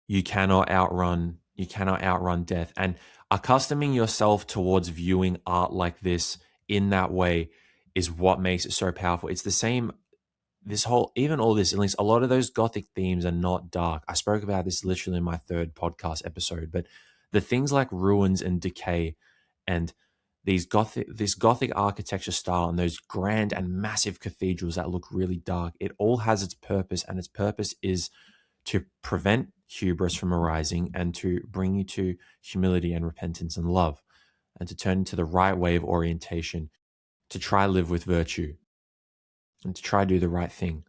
you cannot outrun death. And accustoming yourself towards viewing art like this in that way is what makes it so powerful. It's the same, this whole, even all this, at least a lot of those gothic themes are not dark. I spoke about this literally in my third podcast episode, but the things like ruins and decay and this gothic architecture style and those grand and massive cathedrals that look really dark, it all has its purpose, and its purpose is to prevent hubris from arising and to bring you to humility and repentance and love, and to turn into the right way of orientation, to try live with virtue and to try do the right thing.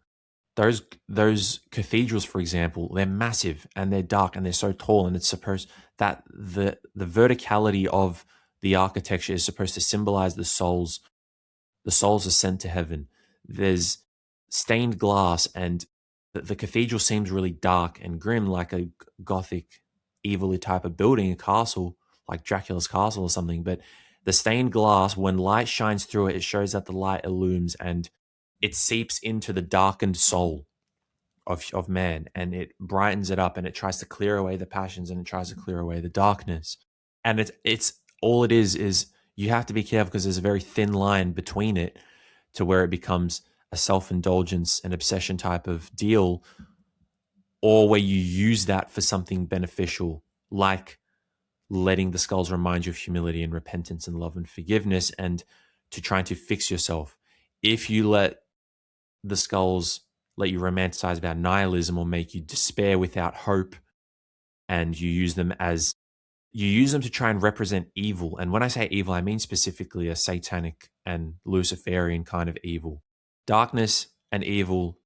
Those cathedrals, for example, they're massive and they're dark and they're so tall, and it's supposed that the verticality of the architecture is supposed to symbolize the soul's ascent to heaven. There's stained glass, and the cathedral seems really dark and grim, like a gothic, evil type of building, a castle, like Dracula's castle or something. But the stained glass, when light shines through it, it shows that the light illumines and it seeps into the darkened soul of man, and it brightens it up, and it tries to clear away the passions, and it tries to clear away the darkness. And it's all it is you have to be careful because there's a very thin line between it to where it becomes a self-indulgence and obsession type of deal, or where you use that for something beneficial, like letting the skulls remind you of humility and repentance and love and forgiveness, and to trying to fix yourself. If you let the skulls let you romanticize about nihilism or make you despair without hope, and you use them to try and represent evil. And when I say evil, I mean specifically a satanic and Luciferian kind of evil. Darkness and evil,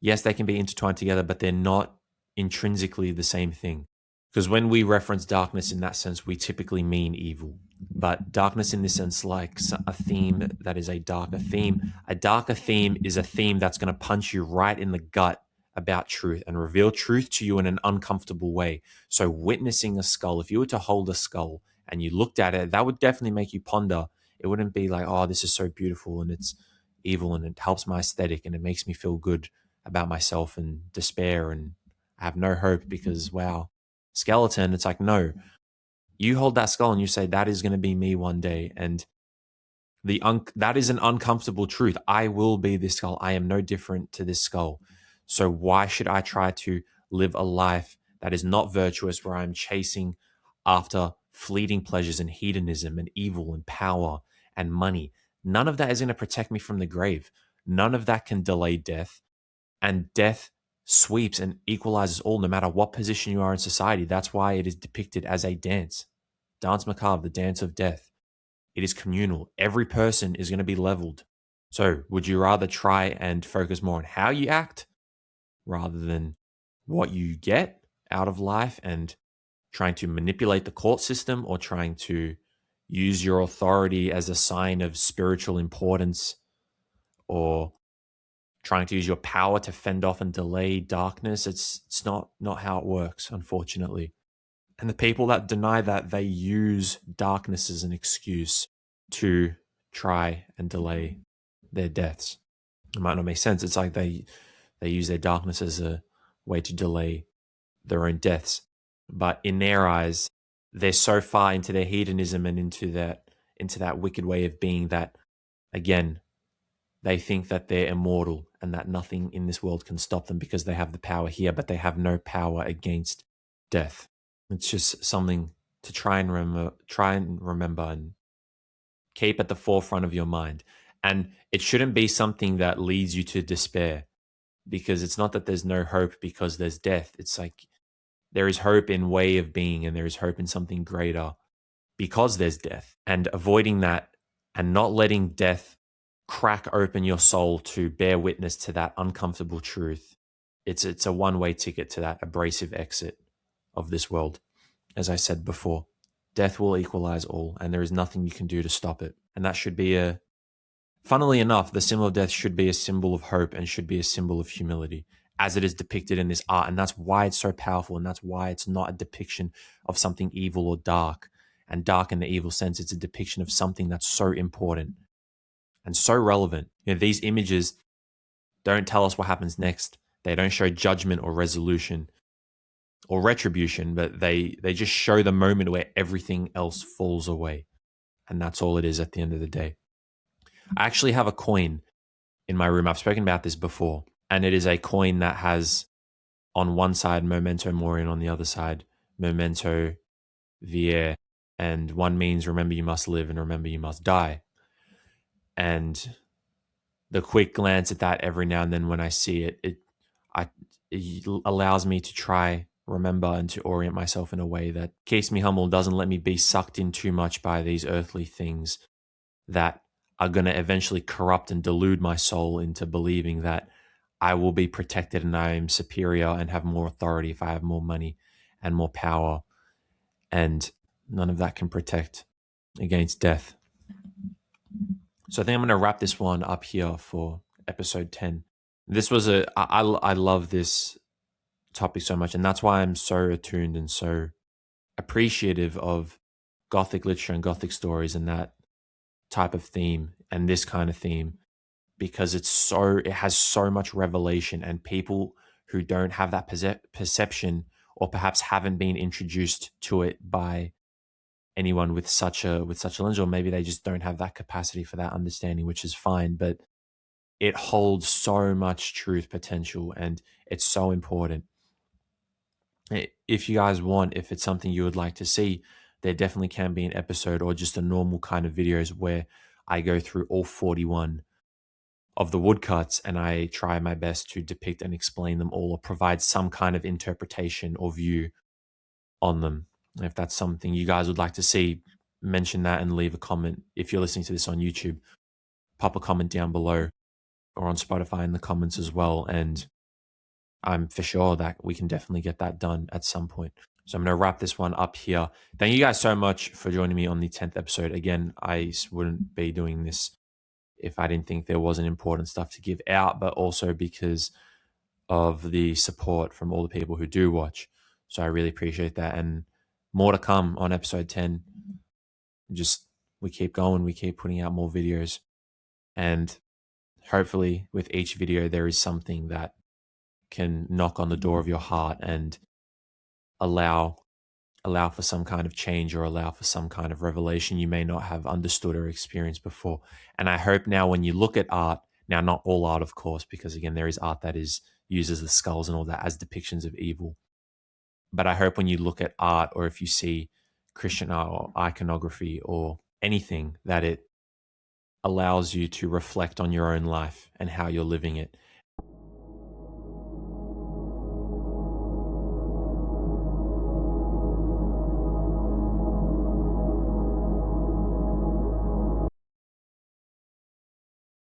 yes, they can be intertwined together, but they're not intrinsically the same thing. Because when we reference darkness in that sense, we typically mean evil. But darkness in this sense, like a theme that is a darker theme is a theme that's going to punch you right in the gut about truth and reveal truth to you in an uncomfortable way. So witnessing a skull, if you were to hold a skull and you looked at it, that would definitely make you ponder. It wouldn't be like, oh, this is so beautiful and it's evil and it helps my aesthetic and it makes me feel good about myself and despair and I have no hope because, wow, skeleton. It's like, no, you hold that skull and you say, that is going to be me one day. And that is an uncomfortable truth. I will be this skull. I am no different to this skull. So why should I try to live a life that is not virtuous, where I'm chasing after fleeting pleasures and hedonism and evil and power and money? None of that is going to protect me from the grave. None of that can delay death. And death sweeps and equalizes all, no matter what position you are in society. That's why it is depicted as a dance. Danse Macabre, the dance of death. It is communal. Every person is going to be leveled. So would you rather try and focus more on how you act rather than what you get out of life and trying to manipulate the court system, or trying to use your authority as a sign of spiritual importance, or trying to use your power to fend off and delay darkness? It's not how it works, unfortunately. And the people that deny that, they use darkness as an excuse to try and delay their deaths. It might not make sense. It's like they use their darkness as a way to delay their own deaths. But in their eyes, they're so far into their hedonism and into that wicked way of being that, again, they think that they're immortal and that nothing in this world can stop them because they have the power here, but they have no power against death. It's just something to try and remember and keep at the forefront of your mind. And it shouldn't be something that leads you to despair, because it's not that there's no hope because there's death. It's like there is hope in way of being, and there is hope in something greater because there's death. And avoiding that and not letting death crack open your soul to bear witness to that uncomfortable truth, it's a one-way ticket to that abrasive exit of this world. As I said before, death will equalize all, and there is nothing you can do to stop it. And that should be funnily enough, the symbol of death should be a symbol of hope and should be a symbol of humility, as it is depicted in this art. And that's why it's so powerful, and that's why it's not a depiction of something evil or dark, and dark in the evil sense. It's a depiction of something that's so important and so relevant. These images don't tell us what happens next. They don't show judgment or resolution. or retribution, but they just show the moment where everything else falls away. And that's all it is at the end of the day. I actually have a coin in my room. I've spoken about this before, and it is a coin that has on one side memento mori and on the other side memento vie, and one means remember you must live and remember you must die. And the quick glance at that every now and then when I see it, it allows me to try remember and to orient myself in a way that keeps me humble, doesn't let me be sucked in too much by these earthly things that are going to eventually corrupt and delude my soul into believing that I will be protected and I am superior and have more authority if I have more money and more power. And none of that can protect against death. So I think I'm going to wrap this one up here for episode 10. This was I love this topic so much, and that's why I'm so attuned and so appreciative of Gothic literature and Gothic stories and that type of theme and this kind of theme, because it has so much revelation, and people who don't have that perception or perhaps haven't been introduced to it by anyone with such a lens, or maybe they just don't have that capacity for that understanding, which is fine, but it holds so much truth potential and it's so important. If you guys want, if it's something you would like to see, there definitely can be an episode or just a normal kind of videos where I go through all 41 of the woodcuts and I try my best to depict and explain them all or provide some kind of interpretation or view on them. If that's something you guys would like to see, mention that and leave a comment. If you're listening to this on YouTube, pop a comment down below or on Spotify in the comments as well. And I'm for sure that we can definitely get that done at some point. So I'm going to wrap this one up here. Thank you guys so much for joining me on the 10th episode. Again, I wouldn't be doing this if I didn't think there wasn't important stuff to give out, but also because of the support from all the people who do watch. So I really appreciate that. And more to come on episode 10. Just we keep going, we keep putting out more videos. And hopefully with each video, there is something that can knock on the door of your heart and allow for some kind of change or allow for some kind of revelation you may not have understood or experienced before. And I hope now when you look at art, now not all art, of course, because again, there is art that is uses the skulls and all that as depictions of evil. But I hope when you look at art, or if you see Christian art or iconography or anything, that it allows you to reflect on your own life and how you're living it,